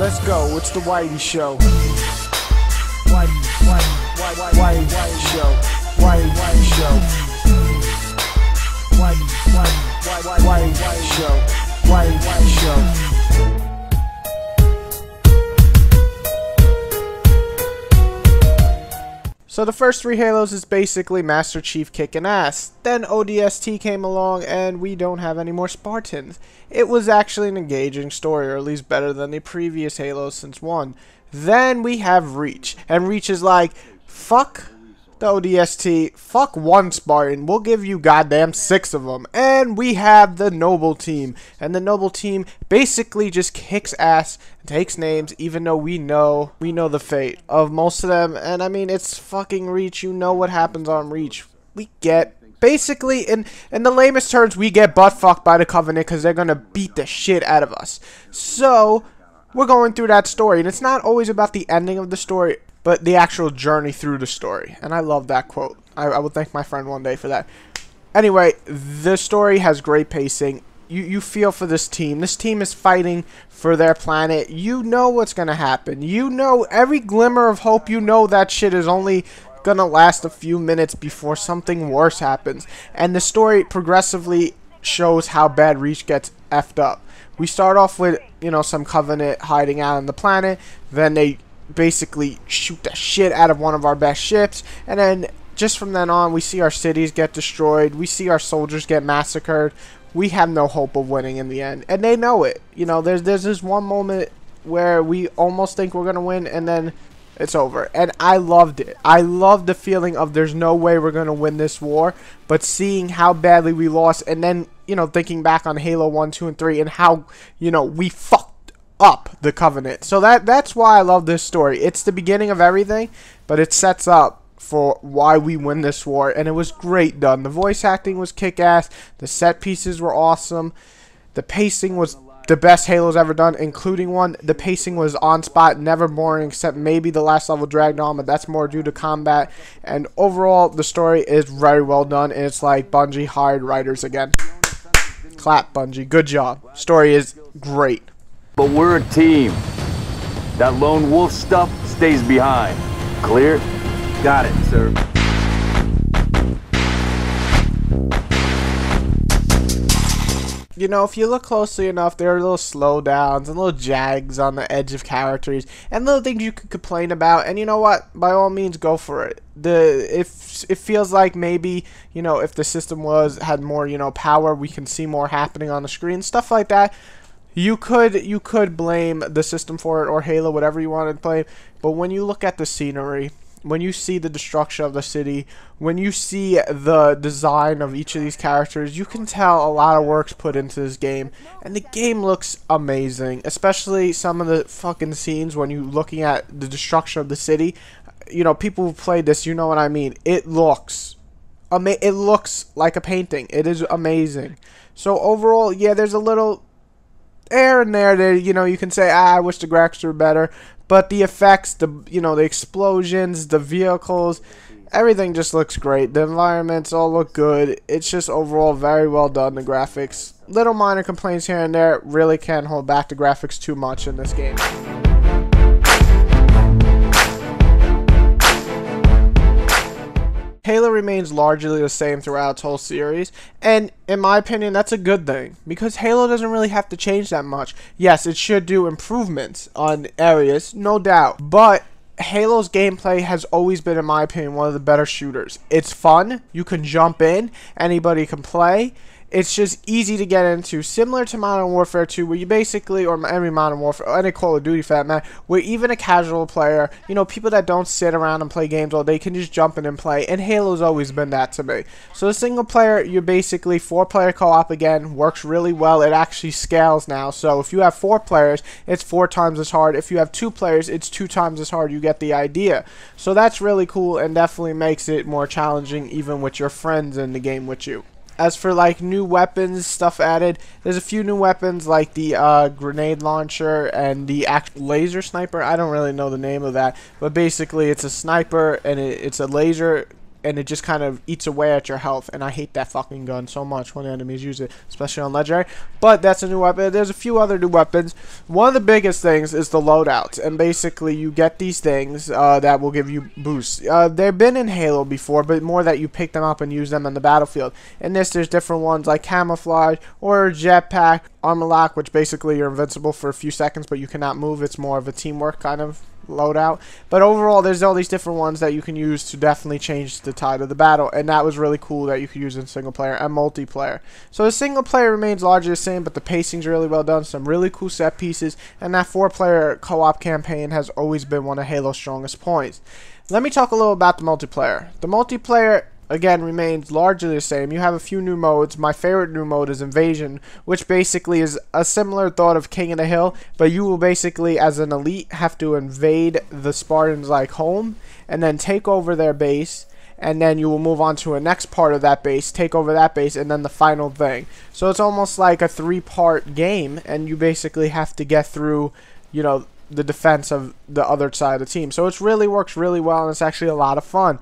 Let's go. It's the Whitey Show. Whitey Show. Whitey Show. Whitey Show. Whitey Show. So the first 3 Halos is basically Master Chief kicking ass. Then ODST came along and we don't have any more Spartans. It was actually an engaging story, or at least better than the previous Halos since 1. Then we have Reach, and Reach is like, fuck the ODST, fuck 1 Spartan, we'll give you goddamn 6 of them. And we have the Noble Team, and the Noble Team basically just kicks ass and takes names, even though we know the fate of most of them. And I mean, it's fucking Reach. You know what happens on Reach. We get basically, in the lamest terms, we get butt fucked by the Covenant because they're gonna beat the shit out of us. So we're going through that story, and it's not always about the ending of the story, but the actual journey through the story. And I love that quote. I will thank my friend one day for that. Anyway, the story has great pacing. You feel for this team. This team is fighting for their planet. You know what's going to happen. You know every glimmer of hope. You know that shit is only going to last a few minutes before something worse happens. And the story progressively shows how bad Reach gets effed up. We start off with, you know, some Covenant hiding out on the planet. Then they basically shoot the shit out of one of our best ships, and then just from then on we see our cities get destroyed, we see our soldiers get massacred. We have no hope of winning in the end, and they know it. You know, there's this one moment where we almost think we're gonna win, and then it's over. And I loved it. I loved the feeling of there's no way we're gonna win this war, but seeing how badly we lost, and then, you know, thinking back on Halo 1, 2, and 3 and how, you know, we fucked up the Covenant. So that's why I love this story. It's the beginning of everything, but it sets up for why we win this war, and it was great done. The voice acting was kick-ass, the set pieces were awesome, the pacing was the best Halo's ever done, including 1. The pacing was on spot, never boring, except maybe the last level dragged on, but that's more due to combat. And overall, the story is very well done, and it's like Bungie hired writers again. Clap, Bungie. Good job. Story is great. But we're a team. That lone wolf stuff stays behind. Clear? Got it, sir. You know, if you look closely enough, there are little slowdowns and little jags on the edge of characters and little things you could complain about. And you know what? By all means, go for it. If it feels like maybe, you know, if the system had more, you know, power, we can see more happening on the screen, stuff like that. You could blame the system for it, or Halo, whatever you want to blame. But when you look at the scenery, when you see the destruction of the city, when you see the design of each of these characters, you can tell a lot of work's put into this game. And the game looks amazing, especially some of the fucking scenes when you're looking at the destruction of the city. You know, people who've played this, you know what I mean. It looks like a painting. It is amazing. So overall, yeah, there's a little air in there that, you know, you can say, I wish the graphics were better, but the effects, you know, the explosions, the vehicles, everything just looks great. The environments all look good. It's just overall very well done. The graphics, little minor complaints here and there, really can't hold back the graphics too much in this game. Halo remains largely the same throughout its whole series, and in my opinion, that's a good thing, because Halo doesn't really have to change that much. Yes, it should do improvements on areas, no doubt, but Halo's gameplay has always been, in my opinion, one of the better shooters. It's fun, you can jump in, anybody can play. It's just easy to get into, similar to Modern Warfare 2, where you basically, or every Modern Warfare, or any Call of Duty for that matter, where even a casual player, you know, people that don't sit around and play games all day can just jump in and play, and Halo's always been that to me. So the single player, you're basically 4-player co-op again, works really well. It actually scales now, so if you have 4 players, it's 4 times as hard. If you have 2 players, it's 2 times as hard. You get the idea. So that's really cool, and definitely makes it more challenging even with your friends in the game with you. As for like new weapons, stuff added, there's a few new weapons like the grenade launcher and the laser sniper. I don't really know the name of that, but basically it's a sniper and it's a laser and it just kind of eats away at your health, and I hate that fucking gun so much when enemies use it, especially on legendary. But that's a new weapon. There's a few other new weapons. One of the biggest things is the loadouts, and basically you get these things that will give you boosts. They've been in Halo before, but more that you pick them up and use them in the battlefield. In this, there's different ones like camouflage or jetpack, armor lock, which basically you're invincible for a few seconds, but you cannot move. It's more of a teamwork kind of loadout. But overall, there's all these different ones that you can use to definitely change the tide of the battle, and that was really cool that you could use in single player and multiplayer. So the single player remains largely the same, but the pacing's really well done, some really cool set pieces, and that 4-player co-op campaign has always been one of Halo's strongest points. Let me talk a little about the multiplayer. The multiplayer, again, remains largely the same. You have a few new modes. My favorite new mode is Invasion, which basically is a similar thought of King of the Hill, but you will basically, as an elite, have to invade the Spartans' like home and then take over their base, and then you will move on to a next part of that base, take over that base, and then the final thing. So it's almost like a 3-part game, and you basically have to get through, you know, the defense of the other side of the team. So it really works really well, and it's actually a lot of fun.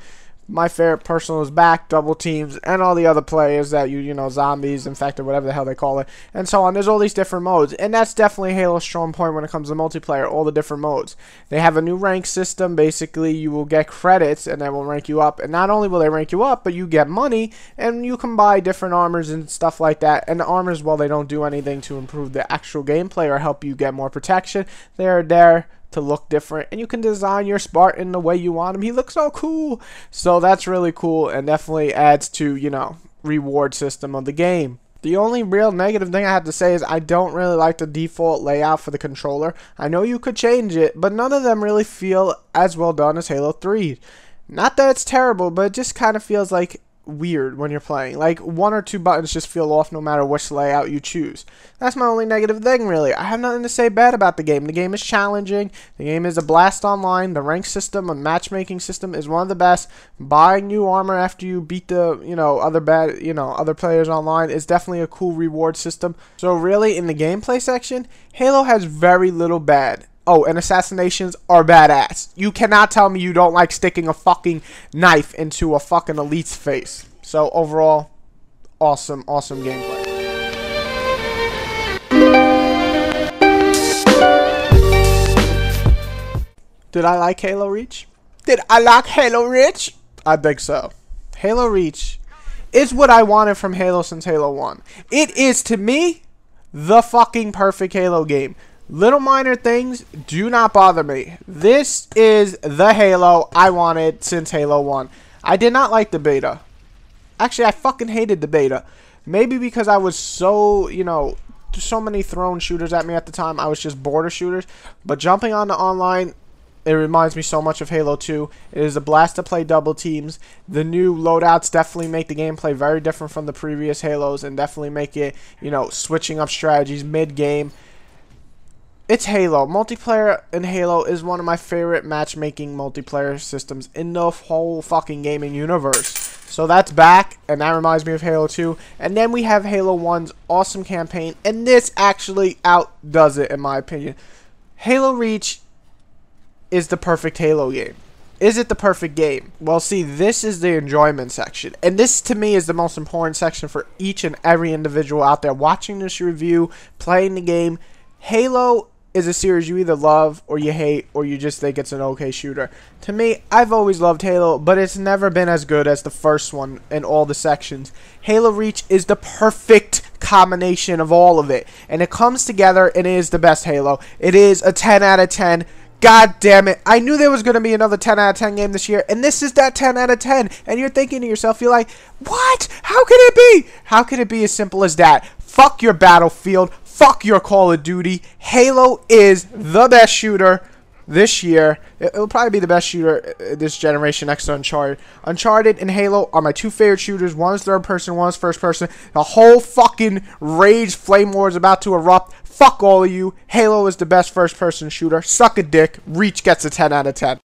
My favorite personal is back, double teams, and all the other players that you know, zombies, infected, whatever the hell they call it, and so on. There's all these different modes, and that's definitely Halo's strong point when it comes to multiplayer, all the different modes. They have a new rank system. Basically, you will get credits, and that will rank you up, and not only will they rank you up, but you get money, and you can buy different armors and stuff like that, and the armors, well, they don't do anything to improve the actual gameplay or help you get more protection. They're there to look different, and you can design your Spartan the way you want him. He looks so cool. So that's really cool, and definitely adds to, you know, reward system of the game. The only real negative thing I have to say is I don't really like the default layout for the controller. I know you could change it, but none of them really feel as well done as Halo 3. Not that it's terrible, but it just kind of feels like weird when you're playing. Like 1 or 2 buttons just feel off no matter which layout you choose. That's my only negative thing, really. I have nothing to say bad about the game. The game is challenging. The game is a blast online. The rank system and matchmaking system is one of the best. Buying new armor after you beat the, you know, other players online is definitely a cool reward system. So really, in the gameplay section, Halo has very little bad. Oh, and assassinations are badass. You cannot tell me you don't like sticking a fucking knife into a fucking elite's face. So overall, awesome, awesome gameplay. Did I like Halo Reach? Did I like Halo Reach? I think so. Halo Reach is what I wanted from Halo since Halo 1. It is, to me, the fucking perfect Halo game. Little minor things do not bother me. This is the Halo I wanted since Halo 1. I did not like the beta. Actually, I fucking hated the beta. Maybe because I was so, you know, so many thrown shooters at me at the time. I was just bored of shooters. But jumping on the online, it reminds me so much of Halo 2. It is a blast to play double teams. The new loadouts definitely make the gameplay very different from the previous Halos and definitely make it, you know, switching up strategies mid-game. It's Halo. Multiplayer in Halo is one of my favorite matchmaking multiplayer systems in the whole fucking gaming universe. So that's back, and that reminds me of Halo 2. And then we have Halo 1's awesome campaign, and this actually outdoes it in my opinion. Halo Reach is the perfect Halo game. Is it the perfect game? Well, see, this is the enjoyment section. And this, to me, is the most important section for each and every individual out there watching this review, playing the game. Halo is a series you either love or you hate or you just think it's an okay shooter. To me, I've always loved Halo, but it's never been as good as the first one in all the sections. Halo Reach is the perfect combination of all of it, and it comes together and it is the best Halo. It is a 10 out of 10. God damn it. I knew there was going to be another 10 out of 10 game this year, and this is that 10 out of 10. And you're thinking to yourself, you're like, what? How could it be? How could it be as simple as that? Fuck your Battlefield. Fuck your Call of Duty. Halo is the best shooter this year. It will probably be the best shooter this generation next to Uncharted. Uncharted and Halo are my two favorite shooters. One is third person, one is first person. The whole fucking rage flame war is about to erupt. Fuck all of you. Halo is the best first person shooter. Suck a dick. Reach gets a 10 out of 10.